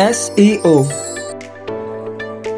SEO۔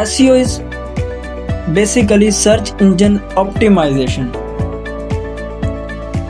SEO is basically search engine optimization۔